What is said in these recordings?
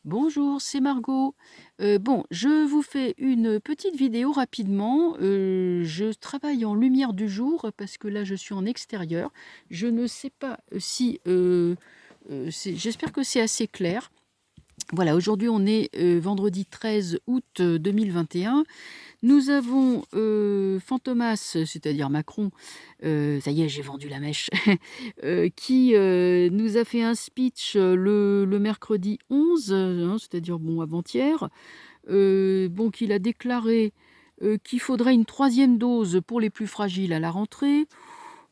Bonjour, c'est Margot. Bon, je vous fais une petite vidéo rapidement. Je travaille en lumière du jour parce que là, je suis en extérieur. Je ne sais pas si... j'espère que c'est assez clair. Voilà, aujourd'hui, on est vendredi 13 août 2021. Nous avons Fantomas, c'est-à-dire Macron, ça y est, j'ai vendu la mèche, qui nous a fait un speech le mercredi 11, hein, c'est-à-dire bon, avant-hier, bon, qu'il a déclaré qu'il faudrait une troisième dose pour les plus fragiles à la rentrée.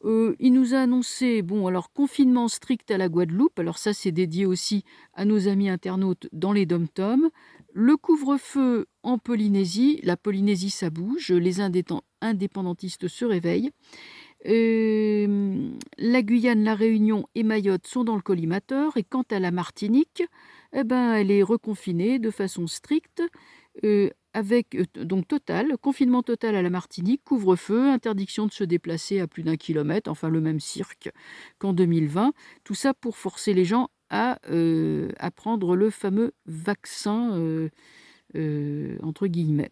Il nous a annoncé, bon, alors confinement strict à la Guadeloupe, alors ça c'est dédié aussi à nos amis internautes dans les dom-toms. Le couvre-feu en Polynésie, la Polynésie ça bouge, les indépendantistes se réveillent. La Guyane, la Réunion et Mayotte sont dans le collimateur, et quant à la Martinique, eh ben, elle est reconfinée de façon stricte, avec donc total, confinement total à la Martinique, couvre-feu, interdiction de se déplacer à plus d'1 kilomètre, enfin le même cirque qu'en 2020. Tout ça pour forcer les gens à prendre le fameux vaccin, entre guillemets.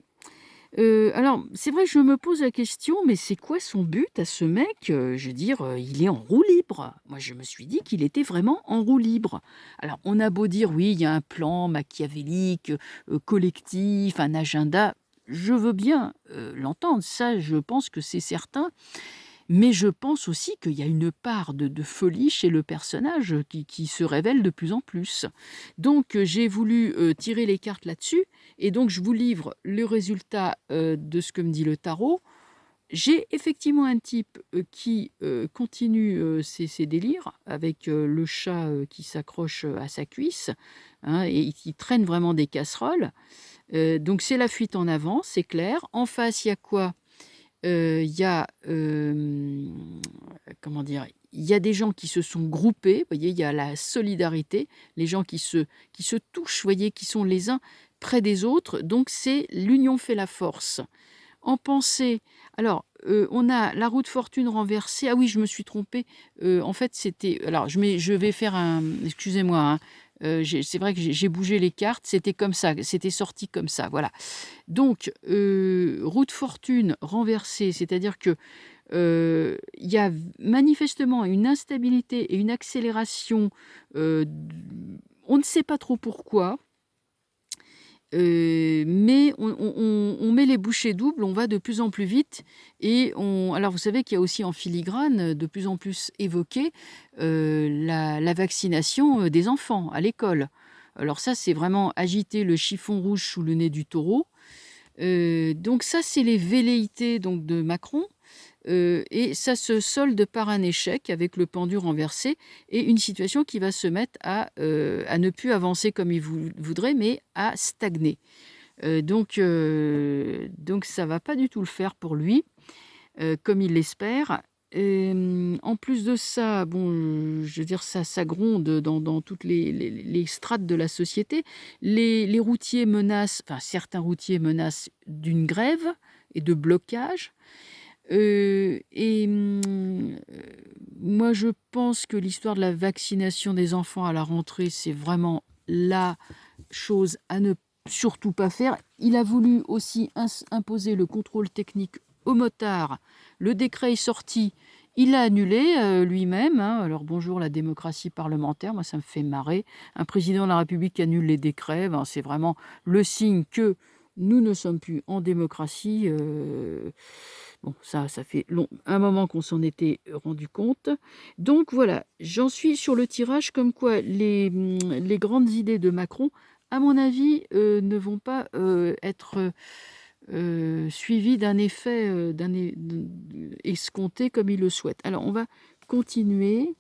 Alors, c'est vrai que je me pose la question, mais c'est quoi son but à ce mec? Je veux dire, il est en roue libre. Moi, je me suis dit qu'il était vraiment en roue libre. Alors, on a beau dire: «Oui, il y a un plan machiavélique, collectif, un agenda». Je veux bien, l'entendre, ça, je pense que c'est certain. Mais je pense aussi qu'il y a une part de folie chez le personnage qui se révèle de plus en plus. Donc j'ai voulu, tirer les cartes là-dessus, et donc je vous livre le résultat, de ce que me dit le tarot. J'ai effectivement un type, qui, continue, ses délires avec, le chat, qui s'accroche, à sa cuisse, hein, et qui traîne vraiment des casseroles. Donc c'est la fuite en avant, c'est clair. En face, il y a quoi? Il y a, comment dire? Il y a des gens qui se sont groupés, vous voyez? Il y a la solidarité, les gens qui se touchent, vous voyez? Qui sont les uns près des autres, donc c'est l'union fait la force. En pensée, alors, on a la roue de fortune renversée. Ah oui, je me suis trompée, en fait, c'était alors je vais faire un excusez-moi, hein, c'est vrai que j'ai bougé les cartes, c'était comme ça, c'était sorti comme ça, voilà. Donc, roue de fortune renversée, c'est-à-dire que, il y a manifestement une instabilité et une accélération, d on ne sait pas trop pourquoi, mais on met les bouchées doubles, on va de plus en plus vite, et alors vous savez qu'il y a aussi en filigrane, de plus en plus évoqué, la vaccination, des enfants à l'école. Alors ça, c'est vraiment agiter le chiffon rouge sous le nez du taureau. Donc ça, c'est les velléités donc de Macron, et ça se solde par un échec avec le pendu renversé, et une situation qui va se mettre à ne plus avancer comme il voudrait, mais à stagner. Donc ça va pas du tout le faire pour lui, comme il l'espère. En plus de ça, bon, je veux dire, ça gronde dans toutes les strates de la société. Les routiers menacent, enfin certains routiers menacent d'une grève et de blocage. Moi je pense que l'histoire de la vaccination des enfants à la rentrée, c'est vraiment la chose à ne surtout pas faire. Il a voulu aussi imposer le contrôle technique aux motards. Le décret est sorti, il l'a annulé lui-même, hein. Alors bonjour la démocratie parlementaire, moi ça me fait marrer. Un président de la République qui annule les décrets, ben, c'est vraiment le signe que nous ne sommes plus en démocratie. Bon, ça fait un moment qu'on s'en était rendu compte. Donc voilà, j'en suis sur le tirage comme quoi les grandes idées de Macron, à mon avis, ne vont pas être suivies d'un effet escompté comme il le souhaite. Alors on va continuer.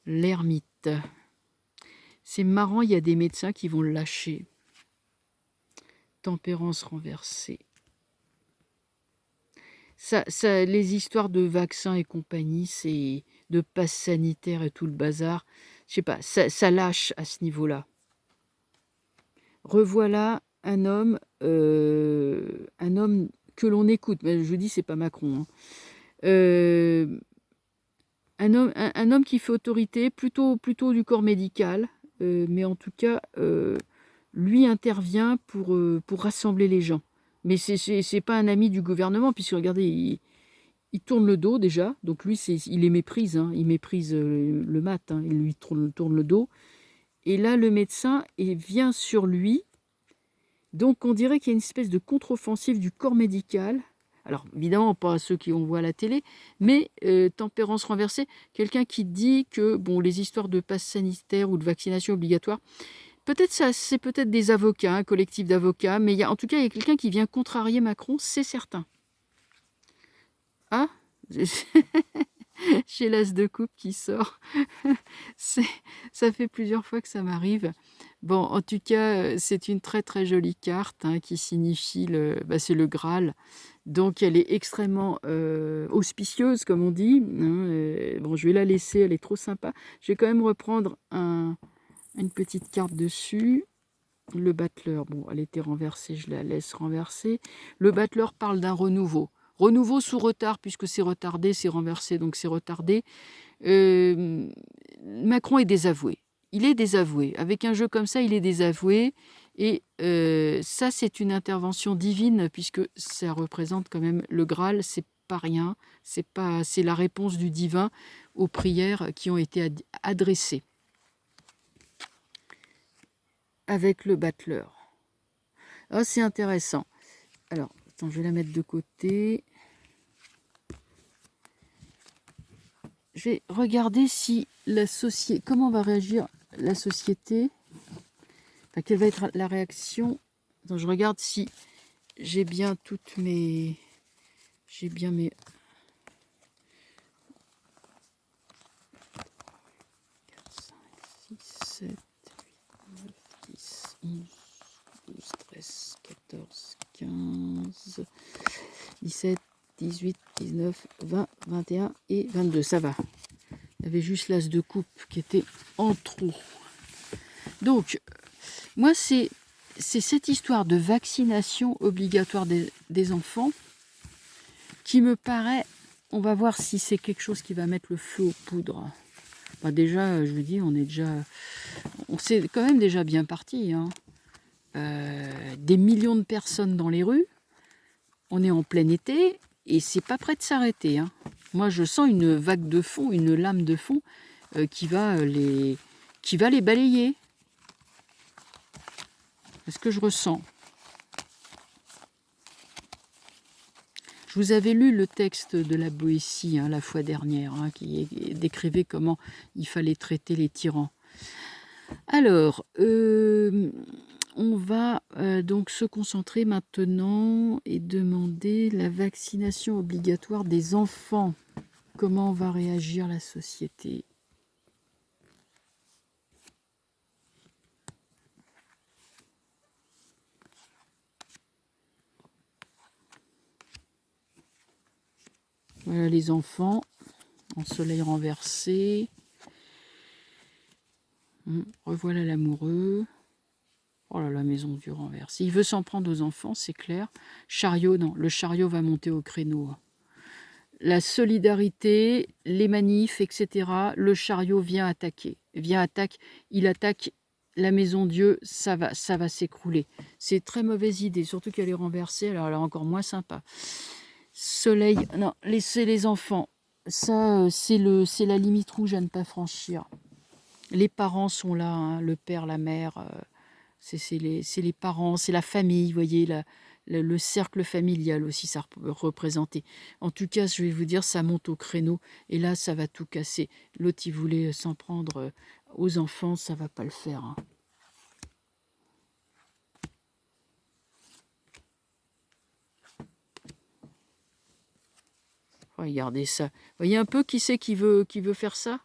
L'ermite. C'est marrant, il y a des médecins qui vont le lâcher. Tempérance renversée. Les histoires de vaccins et compagnie, c'est de passe sanitaire et tout le bazar. Je sais pas, ça lâche à ce niveau-là. Revoilà un homme que l'on écoute. Mais je vous dis, c'est pas Macron, hein. un homme qui fait autorité, plutôt du corps médical, mais en tout cas, lui intervient pour rassembler les gens. Mais c'est pas un ami du gouvernement, puisque regardez, il tourne le dos déjà, donc lui, il les méprise, hein, il méprise le mat, hein, il lui tourne le dos. Et là, le médecin vient sur lui, donc on dirait qu'il y a une espèce de contre-offensive du corps médical. Alors, évidemment, pas ceux qu'on voit à la télé, mais tempérance renversée, quelqu'un qui dit que bon, les histoires de passe sanitaire ou de vaccination obligatoire, peut-être ça, c'est peut-être des avocats, un collectif d'avocats, mais en tout cas, il y a quelqu'un qui vient contrarier Macron, c'est certain. Ah, j'ai l'as de coupe qui sort. Ça fait plusieurs fois que ça m'arrive. Bon, en tout cas, c'est une très très jolie carte hein, qui signifie c'est le Graal. Donc, elle est extrêmement auspicieuse, comme on dit. Hein, bon, je vais la laisser, elle est trop sympa. Je vais quand même reprendre une petite carte dessus. Le battleur, bon, elle était renversée, je la laisse renverser. Le battleur parle d'un renouveau. Renouveau sous retard, puisque c'est retardé, c'est renversé, donc c'est retardé. Macron est désavoué. Il est désavoué. Avec un jeu comme ça, il est désavoué. Et ça, c'est une intervention divine, puisque ça représente quand même le Graal, c'est pas rien. C'est la réponse du divin aux prières qui ont été adressées. Avec le battleur. Ah, c'est intéressant. Alors, attends, je vais la mettre de côté. Je vais regarder si comment va réagir la société. Enfin, quelle va être la réaction. Attends, je regarde si j'ai bien toutes mes... J'ai bien mes... 4, 5, 6, 7, 8, 9, 10, 11, 12, 13, 14, 15, 17, 18, 19, 20, 21 et 22. Ça va. Il y avait juste l'as de coupe qui était en trop. Donc, moi, c'est cette histoire de vaccination obligatoire des enfants qui me paraît... On va voir si c'est quelque chose qui va mettre le feu aux poudres. Bah déjà, je vous dis, on s'est quand même déjà bien parti. Hein. Des millions de personnes dans les rues. On est en plein été et c'est pas prêt de s'arrêter. Hein. Moi, je sens une vague de fond, une lame de fond qui va les balayer. C'est ce que je ressens. Je vous avais lu le texte de la Boétie la fois dernière, qui décrivait comment il fallait traiter les tyrans. Alors, on va donc se concentrer maintenant et demander la vaccination obligatoire des enfants. Comment va réagir la société ? Voilà les enfants en soleil renversé. Revoilà l'amoureux. Oh là là, maison Dieu renversée. Il veut s'en prendre aux enfants, c'est clair. Chariot, non, le chariot va monter au créneau. La solidarité, les manifs, etc. Le chariot vient attaquer. Il attaque la maison Dieu, ça va s'écrouler. C'est très mauvaise idée, surtout qu'elle est renversée, alors elle est encore moins sympa. Soleil, non, laissez les enfants. Ça, c'est la limite rouge à ne pas franchir. Les parents sont là, le père, la mère, c'est les parents, c'est la famille, vous voyez, le cercle familial aussi, ça représenté. En tout cas, je vais vous dire, ça monte au créneau, et là, ça va tout casser. L'autre, il voulait s'en prendre aux enfants, ça va pas le faire. Hein. Regardez ça. Vous voyez un peu qui c'est qui veut faire ça?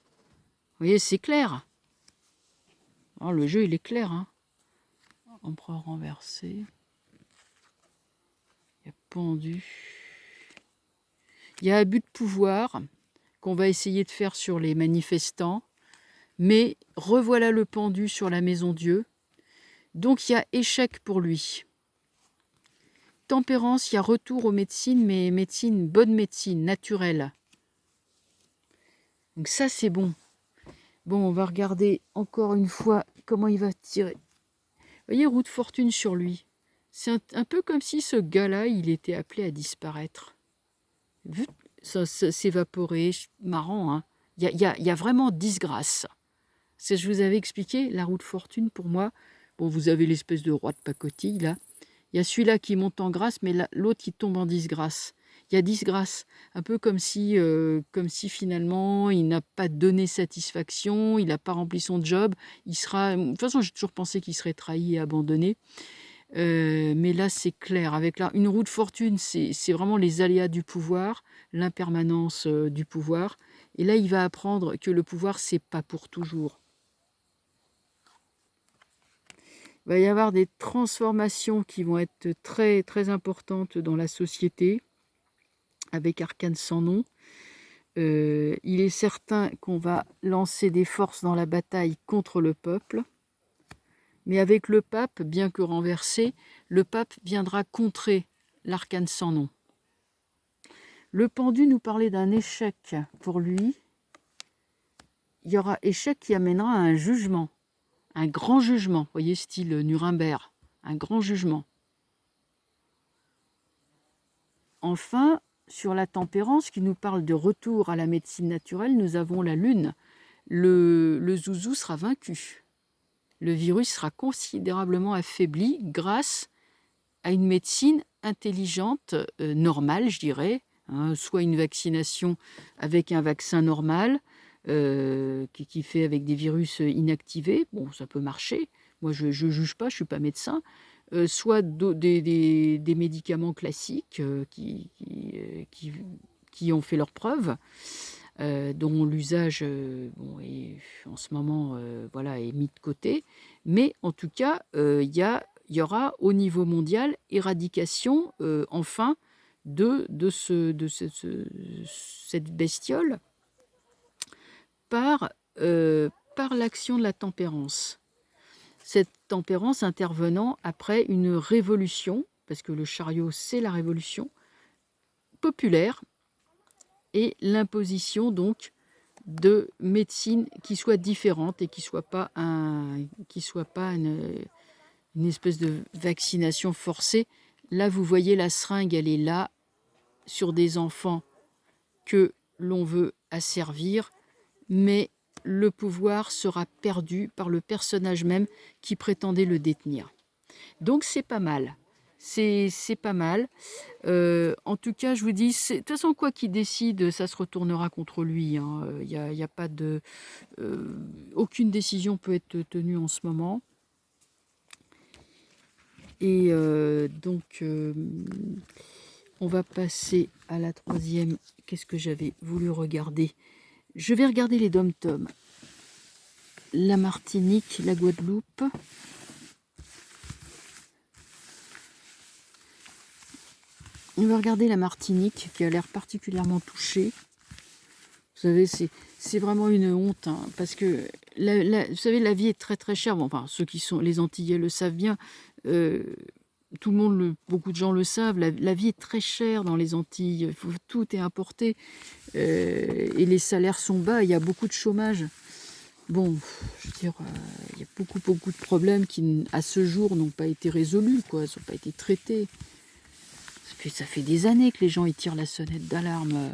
Vous voyez, c'est clair. Oh, le jeu, il est clair. Hein. Empereur renversé. Il y a pendu. Il y a abus de pouvoir qu'on va essayer de faire sur les manifestants. Mais revoilà le pendu sur la maison Dieu. Donc, il y a échec pour lui. Tempérance, il y a retour aux médecines, mais bonne médecine, naturelle. Donc ça, c'est bon. Bon, on va regarder encore une fois comment il va tirer. Vous voyez, roue de fortune sur lui. C'est un peu comme si ce gars-là, il était appelé à disparaître. Vu ça s'évaporer, marrant, hein. Il y a vraiment disgrâce. C'est, je vous avais expliqué, la roue de fortune, pour moi, bon, vous avez l'espèce de roi de pacotille, là. Il y a celui-là qui monte en grâce, mais l'autre qui tombe en disgrâce. Il y a disgrâce, un peu comme si finalement il n'a pas donné satisfaction, il n'a pas rempli son job. Il sera, de toute façon, j'ai toujours pensé qu'il serait trahi et abandonné. Mais là, c'est clair. Avec une roue de fortune, c'est vraiment les aléas du pouvoir, l'impermanence du pouvoir. Et là, il va apprendre que le pouvoir, c'est pas pour toujours. Il va y avoir des transformations qui vont être très, très importantes dans la société, avec Arcane sans nom. Il est certain qu'on va lancer des forces dans la bataille contre le peuple. Mais avec le pape, bien que renversé, le pape viendra contrer l'arcane sans nom. Le pendu nous parlait d'un échec pour lui. Il y aura échec qui amènera à un jugement, un grand jugement, vous voyez, style Nuremberg, un grand jugement. Enfin, sur la tempérance qui nous parle de retour à la médecine naturelle, nous avons la lune. Le zouzou sera vaincu. Le virus sera considérablement affaibli grâce à une médecine intelligente, normale, je dirais, hein, soit une vaccination avec un vaccin normal, qui fait avec des virus inactivés, bon, ça peut marcher, moi je ne juge pas, je ne suis pas médecin, soit des médicaments classiques qui ont fait leurs preuves, dont l'usage en ce moment voilà, est mis de côté. Mais en tout cas, il y aura au niveau mondial éradication enfin cette bestiole par, par l'action de la tempérance. Cette tempérance intervenant après une révolution, parce que le chariot c'est la révolution populaire, et l'imposition donc de médecine qui soit différente et qui soit pas une espèce de vaccination forcée. Là, vous voyez, la seringue, elle est là, sur des enfants que l'on veut asservir, mais le pouvoir sera perdu par le personnage même qui prétendait le détenir. Donc, c'est pas mal. C'est pas mal. En tout cas, je vous dis, de toute façon, quoi qu'il décide, ça se retournera contre lui, hein. Y a pas de... aucune décision peut être tenue en ce moment. Et donc, on va passer à la troisième. Qu'est-ce que j'avais voulu regarder? Je vais regarder les dom-toms. La Martinique, la Guadeloupe. On va regarder la Martinique, qui a l'air particulièrement touchée. Vous savez, c'est vraiment une honte, hein, parce que, vous savez, la vie est très très chère. Bon, enfin, ceux qui sont les Antillais le savent bien. Tout le monde, beaucoup de gens le savent, la vie est très chère dans les Antilles, tout est importé, et les salaires sont bas, il y a beaucoup de chômage. Bon, je veux dire, il y a beaucoup de problèmes qui, à ce jour, n'ont pas été résolus, quoi, ils n'ont pas été traités. Ça fait des années que les gens y tirent la sonnette d'alarme.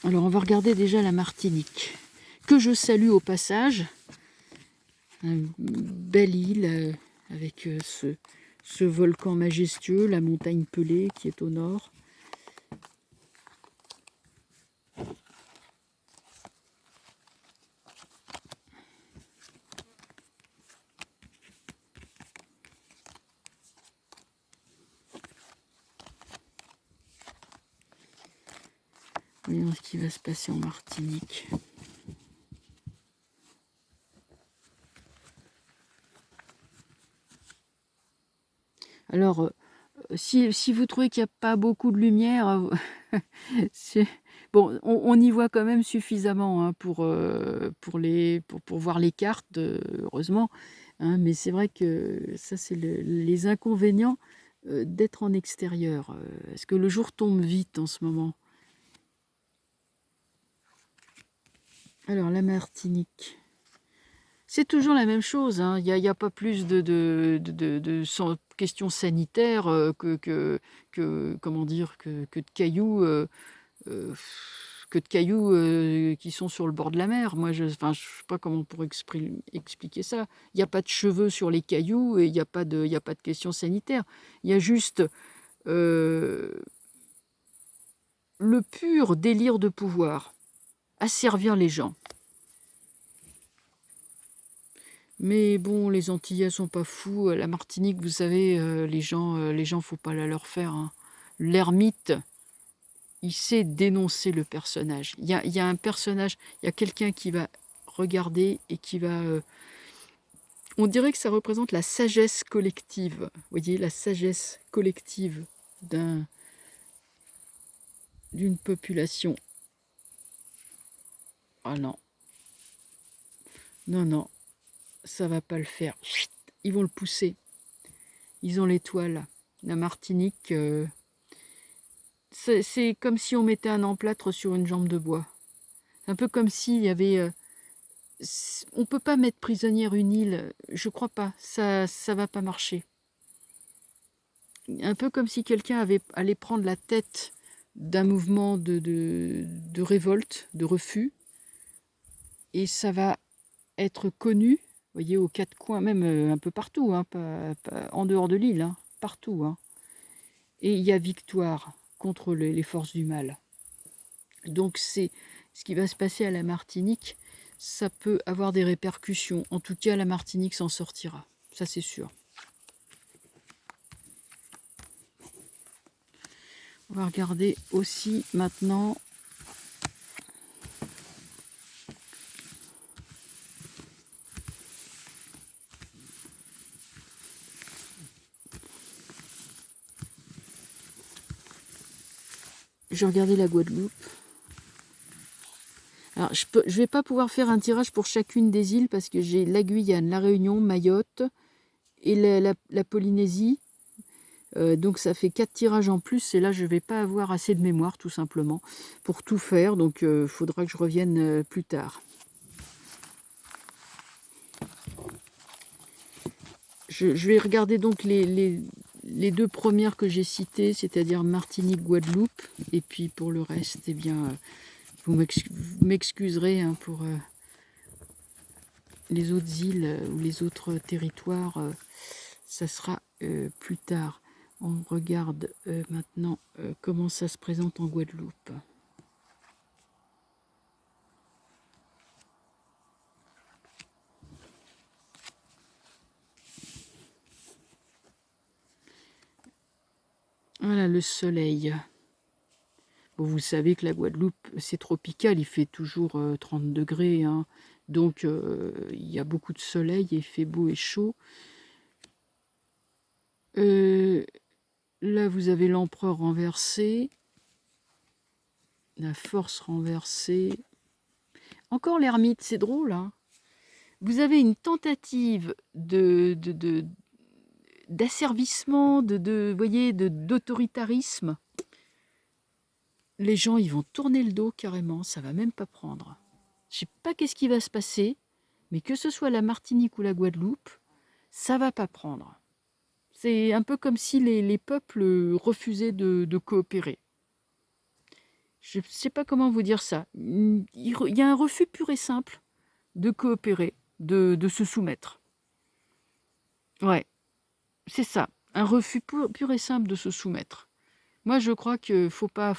Alors, on va regarder déjà la Martinique, que je salue au passage. Une belle île avec ce volcan majestueux, la montagne Pelée qui est au nord. Voyons ce qui va se passer en Martinique. Alors, si vous trouvez qu'il n'y a pas beaucoup de lumière, bon, on y voit quand même suffisamment, hein, pour voir les cartes, heureusement. Hein, mais c'est vrai que ça, c'est les inconvénients d'être en extérieur. Est-ce que le jour tombe vite en ce moment? Alors, la Martinique. C'est toujours la même chose, hein. Il y a pas plus questions sanitaires comment dire, que de cailloux, euh, qui sont sur le bord de la mer. Moi, enfin, je sais pas comment on pourrait expliquer ça. Il n'y a pas de cheveux sur les cailloux et il y a pas de questions sanitaires. Il y a juste euh, le pur délire de pouvoir, asservir les gens. Mais bon, les Antillais sont pas fous. La Martinique, vous savez, les gens, faut pas la leur faire, hein. L'ermite, il sait dénoncer le personnage. Il y a un personnage, il y a quelqu'un qui va regarder et qui va... on dirait que ça représente la sagesse collective. Vous voyez, la sagesse collective d'une population. Ah non, non, non, ça va pas le faire. Ils vont le pousser. Ils ont l'étoile. La Martinique, c'est comme si on mettait un emplâtre sur une jambe de bois. Un peu comme s'il y avait... on peut pas mettre prisonnière une île, je crois pas. Ça va pas marcher. Un peu comme si quelqu'un allait prendre la tête d'un mouvement de révolte, de refus, et ça va être connu, vous voyez, aux quatre coins, même un peu partout, hein, pas en dehors de l'île, hein, partout, hein. Et il y a victoire contre les forces du mal. Donc c'est ce qui va se passer à la Martinique, ça peut avoir des répercussions. En tout cas, la Martinique s'en sortira, ça c'est sûr. On va regarder aussi maintenant je vais regarder la Guadeloupe. Alors, je vais pas pouvoir faire un tirage pour chacune des îles parce que j'ai la Guyane, la Réunion, Mayotte et la Polynésie. Donc ça fait 4 tirages en plus et là je vais pas avoir assez de mémoire tout simplement pour tout faire. Donc il faudra que je revienne plus tard. Je vais regarder donc les deux premières que j'ai citées, c'est-à-dire Martinique, Guadeloupe. Et puis pour le reste, eh bien, vous m'excuserez hein, pour les autres îles ou les autres territoires. Ça sera plus tard. On regarde maintenant comment ça se présente en Guadeloupe. Voilà le soleil. Bon, vous savez que la Guadeloupe, c'est tropical, il fait toujours 30 degrés. Hein. Donc, il y a beaucoup de soleil, il fait beau et chaud. Là, vous avez l'empereur renversé. La force renversée. Encore l'ermite, c'est drôle. Hein. Vous avez une tentative d'asservissement, voyez, d'autoritarisme. Les gens, ils vont tourner le dos carrément, ça va même pas prendre. Je sais pas qu'est-ce qui va se passer, mais que ce soit la Martinique ou la Guadeloupe, ça va pas prendre. C'est un peu comme si les peuples refusaient de coopérer. Je sais pas comment vous dire ça. Il y a un refus pur et simple de coopérer, de se soumettre. Ouais, c'est ça. Un refus pur et simple de se soumettre. Moi, je crois que faut pas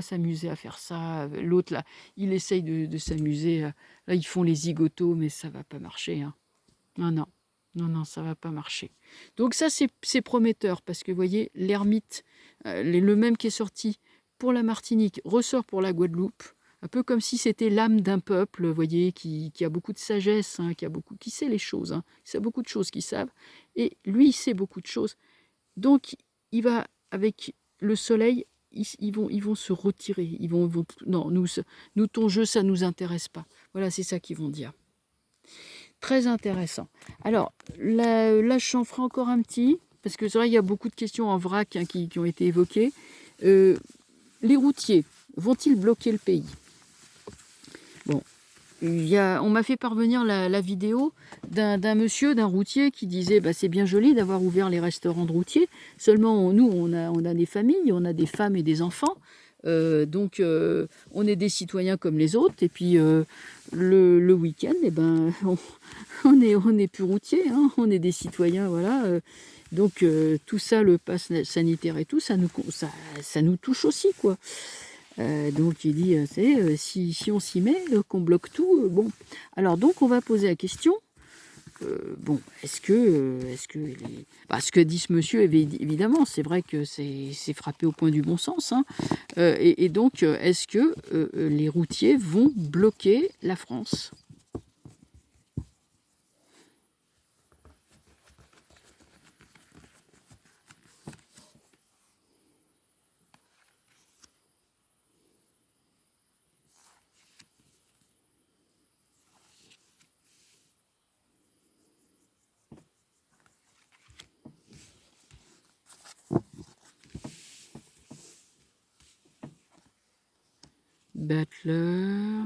s'amuser à faire ça. L'autre là, il essaye de s'amuser. Là, ils font les zigotos, mais ça va pas marcher. Hein. Non, non, non, non, ça va pas marcher. Donc ça, c'est prometteur parce que vous voyez, l'ermite, le même qui est sorti pour la Martinique, ressort pour la Guadeloupe. Un peu comme si c'était l'âme d'un peuple, vous voyez, qui a beaucoup de sagesse, hein, qui sait les choses. Hein. Il sait beaucoup de choses qu'il savent. Et lui, il sait beaucoup de choses. Donc, il va, avec le soleil, ils vont se retirer. Non, nous, ton jeu, ça ne nous intéresse pas. Voilà, c'est ça qu'ils vont dire. Très intéressant. Alors, là, je t'en ferai encore un petit, parce que c'est vrai, il y a beaucoup de questions en vrac hein, qui ont été évoquées. Les routiers, vont-ils bloquer le pays ? Bon, On m'a fait parvenir la vidéo d'un monsieur, d'un routier qui disait bah, c'est bien joli d'avoir ouvert les restaurants de routiers, seulement nous on a des familles, on a des femmes et des enfants, donc on est des citoyens comme les autres, et puis le week-end eh ben, on est plus routiers, hein, on est des citoyens, voilà. Donc tout ça, le pass sanitaire et tout, ça nous touche aussi, quoi. Donc il dit, si on s'y met, qu'on bloque tout, bon. Alors donc on va poser la question, bon, est-ce que ce que dit ce monsieur, évidemment, c'est vrai que c'est frappé au point du bon sens, hein, et donc est-ce que les routiers vont bloquer la France ? Butler.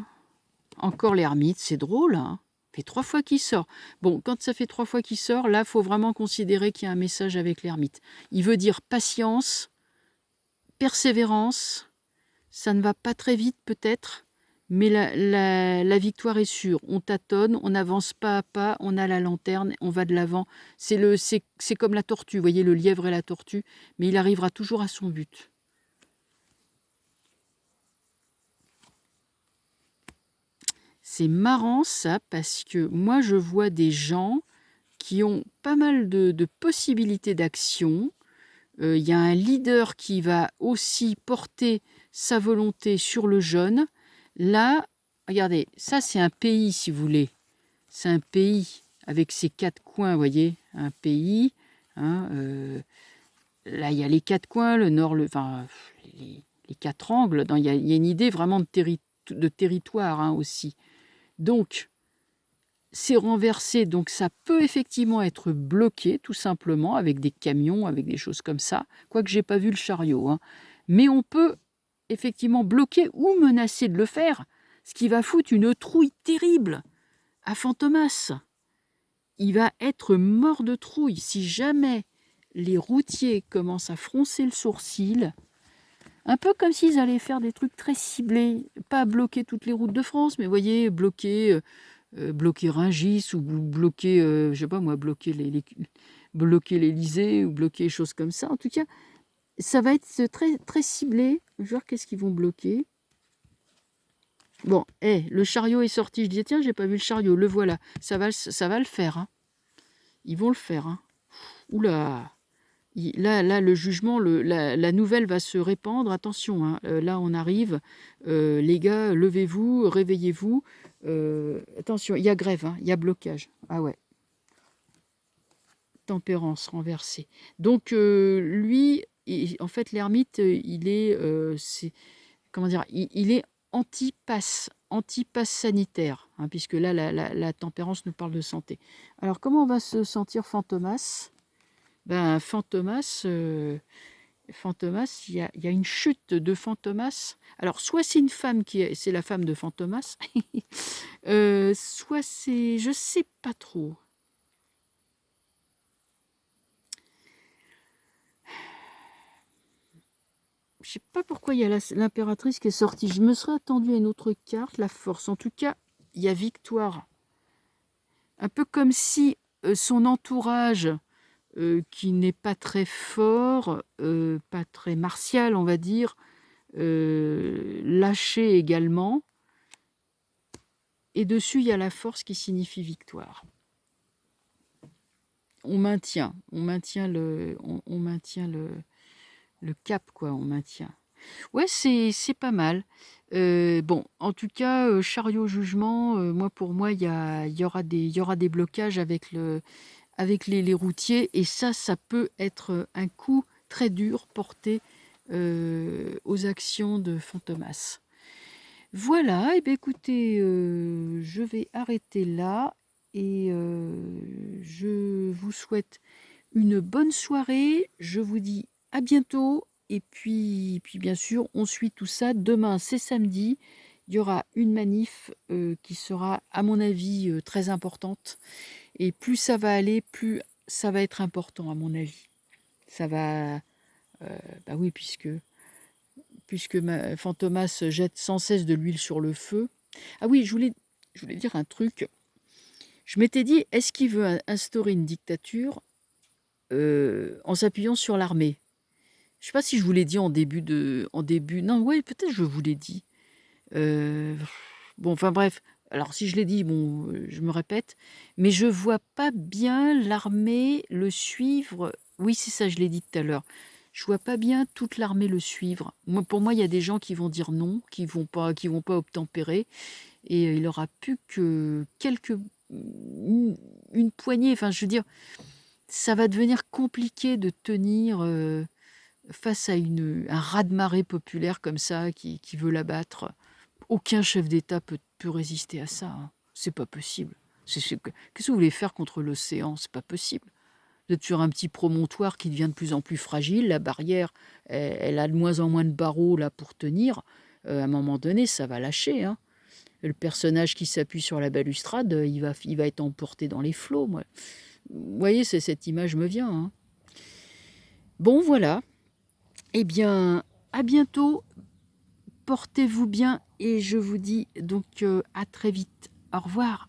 Encore l'ermite, c'est drôle, hein. Ça fait 3 fois qu'il sort. Bon, quand ça fait 3 fois qu'il sort, là, il faut vraiment considérer qu'il y a un message avec l'ermite. Il veut dire patience, persévérance, ça ne va pas très vite peut-être, mais la victoire est sûre. On tâtonne, on avance pas à pas, on a la lanterne, on va de l'avant. C'est comme la tortue, vous voyez, le lièvre et la tortue, mais il arrivera toujours à son but. C'est marrant ça, parce que moi je vois des gens qui ont pas mal de possibilités d'action. Il y a un leader qui va aussi porter sa volonté sur le jeune. Là, regardez, ça c'est un pays, si vous voulez. C'est un pays avec ses 4 coins, vous voyez, un pays. Hein, là, il y a les 4 coins, le nord, enfin, les 4 angles. Il y a une idée vraiment de territoire, hein, aussi. Donc, c'est renversé, donc ça peut effectivement être bloqué, tout simplement, avec des camions, avec des choses comme ça. Quoique j'ai pas vu le chariot, hein. Mais on peut effectivement bloquer ou menacer de le faire, ce qui va foutre une trouille terrible à Fantomas. Il va être mort de trouille si jamais les routiers commencent à froncer le sourcil, un peu comme s'ils allaient faire des trucs très ciblés, pas bloquer toutes les routes de France, mais vous voyez, bloquer Rungis, ou bloquer, je sais pas moi, bloquer l'Élysée, ou bloquer des choses comme ça. En tout cas, ça va être très, très ciblé. Je vais voir qu'est-ce qu'ils vont bloquer. Bon, le chariot est sorti. Je dis, tiens, j'ai pas vu le chariot, le voilà. Ça va le faire, hein. Ils vont le faire, hein. Oula. Là, le jugement, la nouvelle va se répandre. Attention, hein, là, on arrive. Les gars, levez-vous, réveillez-vous. Attention, il y a grève, hein, il y a blocage. Ah ouais. Tempérance renversée. Donc, lui, en fait, l'ermite, il est, comment dire, il est anti-pass sanitaire, hein, puisque là, la tempérance nous parle de santé. Alors, comment on va se sentir Fantomas ? Ben, Fantomas, il y a une chute de Fantomas. Alors, soit c'est une femme c'est la femme de Fantomas, soit c'est, je sais pas trop. Je sais pas pourquoi il y a l'impératrice qui est sortie. Je me serais attendue à une autre carte, la force. En tout cas, il y a victoire. Un peu comme si son entourage, qui n'est pas très fort, pas très martial, on va dire, lâché également. Et dessus, il y a la force qui signifie victoire. On maintient le cap, quoi, on maintient. Ouais, c'est pas mal. Bon, en tout cas, chariot jugement, pour moi, il y aura des blocages avec les routiers, et ça peut être un coup très dur porté aux actions de Fantomas. Voilà, et bien écoutez, je vais arrêter là, et je vous souhaite une bonne soirée. Je vous dis à bientôt, et puis bien sûr, on suit tout ça. Demain, c'est samedi. il y aura une manif qui sera, à mon avis, très importante. Et plus ça va aller, plus ça va être important, à mon avis. Ça va... bah oui, puisque Fantomas jette sans cesse de l'huile sur le feu. Ah oui, je voulais dire un truc. Je m'étais dit, est-ce qu'il veut instaurer une dictature en s'appuyant sur l'armée? Je ne sais pas si je vous l'ai dit en début. Non, ouais, peut-être je vous l'ai dit. Euh, bon, enfin bref. Alors si je l'ai dit, bon, je me répète, mais je vois pas bien l'armée le suivre. Oui, c'est ça, je l'ai dit tout à l'heure. Je vois pas bien toute l'armée le suivre. Moi, pour moi, il y a des gens qui vont dire non, qui vont pas obtempérer, et il aura plus que une poignée. Enfin, je veux dire, ça va devenir compliqué de tenir face à un raz-de-marée populaire comme ça qui veut l'abattre. Aucun chef d'État peut résister à ça, hein. C'est pas possible. Qu'est-ce que vous voulez faire contre l'océan? C'est pas possible. Vous êtes sur un petit promontoire qui devient de plus en plus fragile. La barrière, elle a de moins en moins de barreaux là pour tenir. À un moment donné, ça va lâcher, hein. Le personnage qui s'appuie sur la balustrade, il va être emporté dans les flots. Moi. Vous voyez, cette image me vient, hein. Bon, voilà. Eh bien, à bientôt. Portez-vous bien et je vous dis donc à très vite. Au revoir.